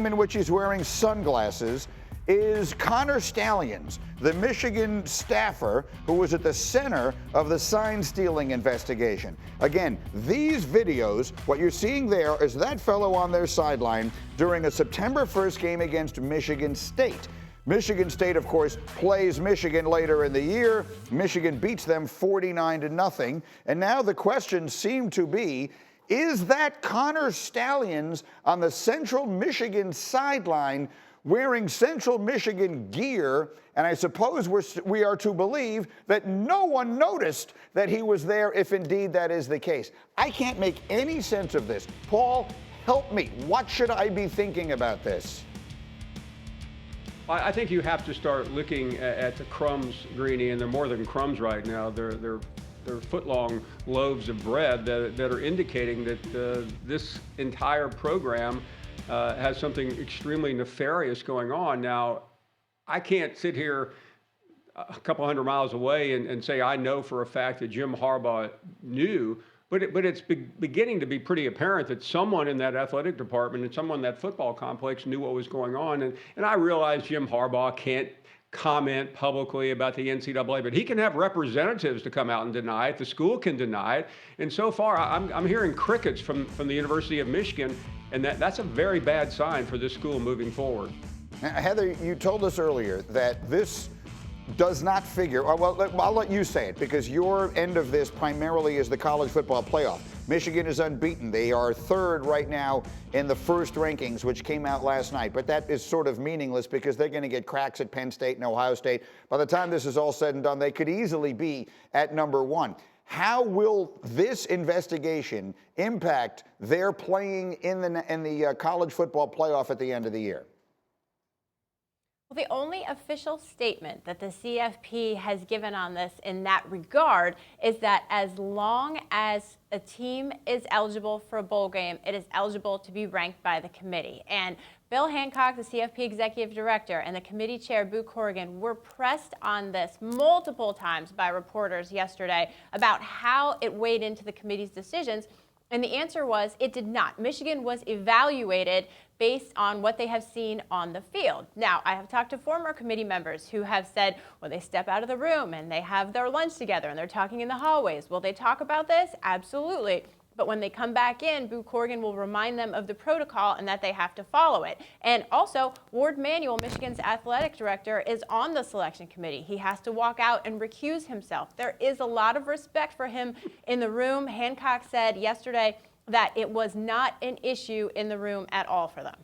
In which he's wearing sunglasses is Connor Stalions, the Michigan staffer who was at the center of the sign stealing investigation. Again, these videos, what you're seeing there is that fellow on their sideline during a September 1st game against Michigan State. Michigan State, of course, plays Michigan later in the year. Michigan beats them 49-0. And now the questions seem to be, is that Connor Stalions on the Central Michigan sideline wearing Central Michigan gear? And I suppose we are to believe that no one noticed that he was there, if indeed that is the case. I can't make any sense of this. Paul, help me. What should I be thinking about this? I think you have to start looking at the crumbs, Greeny, and they're more than crumbs right now. They're foot-long loaves of bread that are indicating that this entire program has something extremely nefarious going on. Now, I can't sit here a couple hundred miles away and say I know for a fact that Jim Harbaugh knew, but it's beginning to be pretty apparent that someone in that athletic department and someone in that football complex knew what was going on. And I realize Jim Harbaugh can't comment publicly about the NCAA, but he can have representatives to come out and deny it. The school can deny it. And so far, I'm hearing crickets from the University of Michigan, and that's a very bad sign for this school moving forward. Now, Heather, you told us earlier that this does not figure, well, I'll let you say it, because your end of this primarily is the college football playoff. Michigan is unbeaten. They are third right now in the first rankings, which came out last night. But that is sort of meaningless because they're going to get cracks at Penn State and Ohio State. By the time this is all said and done, they could easily be at number one. How will this investigation impact their playing in the college football playoff at the end of the year? Well, the only official statement that the CFP has given on this in that regard is that as long as a team is eligible for a bowl game, it is eligible to be ranked by the committee. And Bill Hancock, the CFP executive director, and the committee chair, Boo Corrigan, were pressed on this multiple times by reporters yesterday about how it weighed into the committee's decisions. And the answer was it did not. Michigan was evaluated based on what they have seen on the field. Now, I have talked to former committee members who have said, well, they step out of the room and they have their lunch together and they're talking in the hallways. Will they talk about this? Absolutely. But when they come back in, Boo Corrigan will remind them of the protocol and that they have to follow it. And also, Ward Manuel, Michigan's athletic director, is on the selection committee. He has to walk out and recuse himself. There is a lot of respect for him in the room. Hancock said yesterday that it was not an issue in the room at all for them.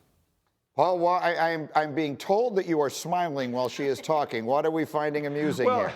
Paul, well, I'm being told that you are smiling while she is talking. What are we finding amusing here?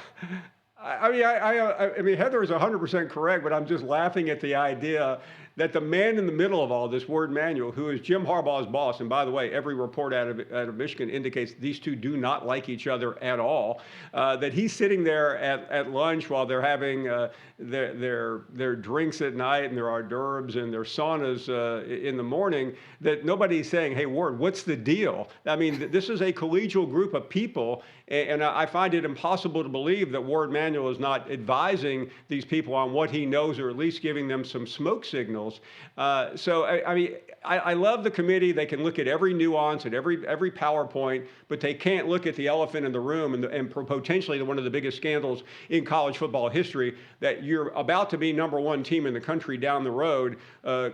I mean, Heather is 100% correct, but I'm just laughing at the idea that the man in the middle of all this, Ward Manuel, who is Jim Harbaugh's boss, and by the way, every report out of Michigan indicates these two do not like each other at all, that he's sitting there at lunch while they're having their drinks at night and their hors d'oeuvres and their saunas in the morning, that nobody's saying, hey, Ward, what's the deal? I mean, this is a collegial group of people, and I find it impossible to believe that Ward Manuel is not advising these people on what he knows, or at least giving them some smoke signals. I love the committee. They can look at every nuance and every PowerPoint, but they can't look at the elephant in the room and potentially one of the biggest scandals in college football history, that you're about to be number one team in the country down the road,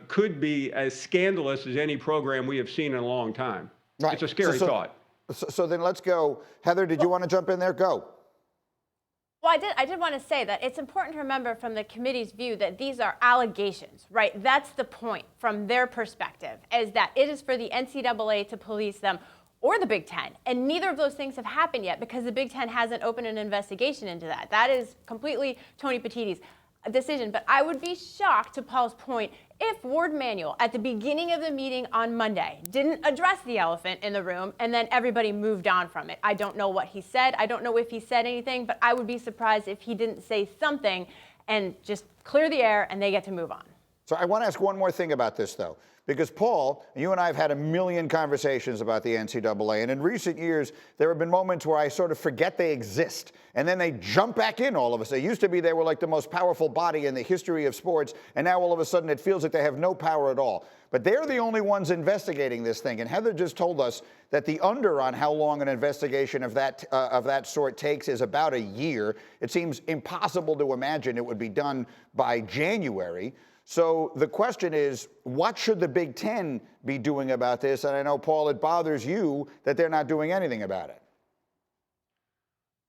could be as scandalous as any program we have seen in a long time. Right. It's a scary thought. So then let's go. Heather, did you want to jump in there? Go. Well, I did want to say that it's important to remember from the committee's view that these are allegations, right? That's the point from their perspective, is that it is for the NCAA to police them or the Big Ten. And neither of those things have happened yet because the Big Ten hasn't opened an investigation into that. That is completely Tony Petitti's decision. But I would be shocked, to Paul's point, if Ward Manuel at the beginning of the meeting on Monday didn't address the elephant in the room and then everybody moved on from it. I don't know what he said. I don't know if he said anything, but I would be surprised if he didn't say something and just clear the air and they get to move on. So I want to ask one more thing about this, though. Because, Paul, you and I have had a million conversations about the NCAA, and in recent years, there have been moments where I sort of forget they exist, and then they jump back in all of a sudden. It used to be they were like the most powerful body in the history of sports, and now all of a sudden it feels like they have no power at all. But they're the only ones investigating this thing, and Heather just told us that the under on how long an investigation of that sort takes is about a year. It seems impossible to imagine it would be done by January. So the question is, what should the Big Ten be doing about this? And I know, Paul, it bothers you that they're not doing anything about it.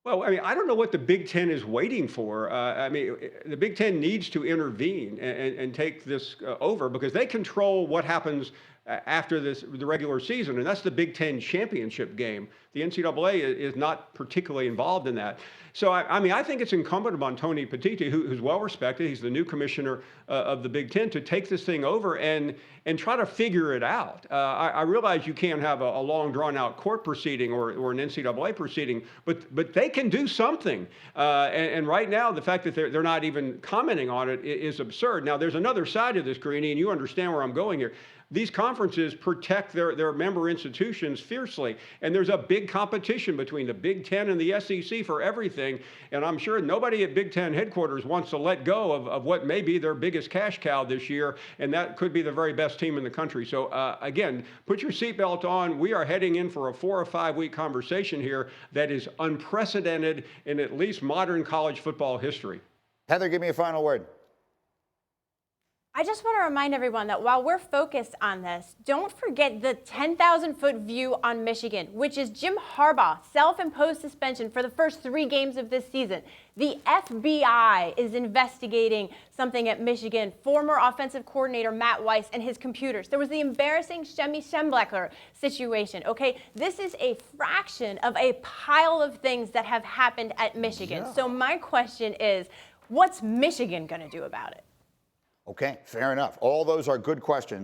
Well, I mean, I don't know what the Big Ten is waiting for. I mean, the Big Ten needs to intervene and take this over, because they control what happens after the regular season, and that's the Big Ten championship game. The NCAA is not particularly involved in that. So, I mean, I think it's incumbent upon Tony Petitti, who's well respected. He's the new commissioner of the Big Ten, to take this thing over and try to figure it out. I realize you can't have a long, drawn-out court proceeding or an NCAA proceeding, but they can do something. And right now, the fact that they're not even commenting on it is absurd. Now, there's another side of this, Greenie, and you understand where I'm going here. These conferences protect their member institutions fiercely, and there's a big competition between the Big Ten and the SEC for everything, and I'm sure nobody at Big Ten headquarters wants to let go of what may be their biggest cash cow this year, and that could be the very best team in the country. So again, put your seatbelt on. We are heading in for a 4 or 5 week conversation here that is unprecedented in at least modern college football history. Heather, give me a final word. I just want to remind everyone that while we're focused on this, don't forget the 10,000-foot view on Michigan, which is Jim Harbaugh's self-imposed suspension for the first 3 games of this season. The FBI is investigating something at Michigan. Former offensive coordinator Matt Weiss and his computers. There was the embarrassing Shemi Schembechler situation. Okay, this is a fraction of a pile of things that have happened at Michigan. Yeah. So my question is, what's Michigan going to do about it? Okay, fair enough. All those are good questions.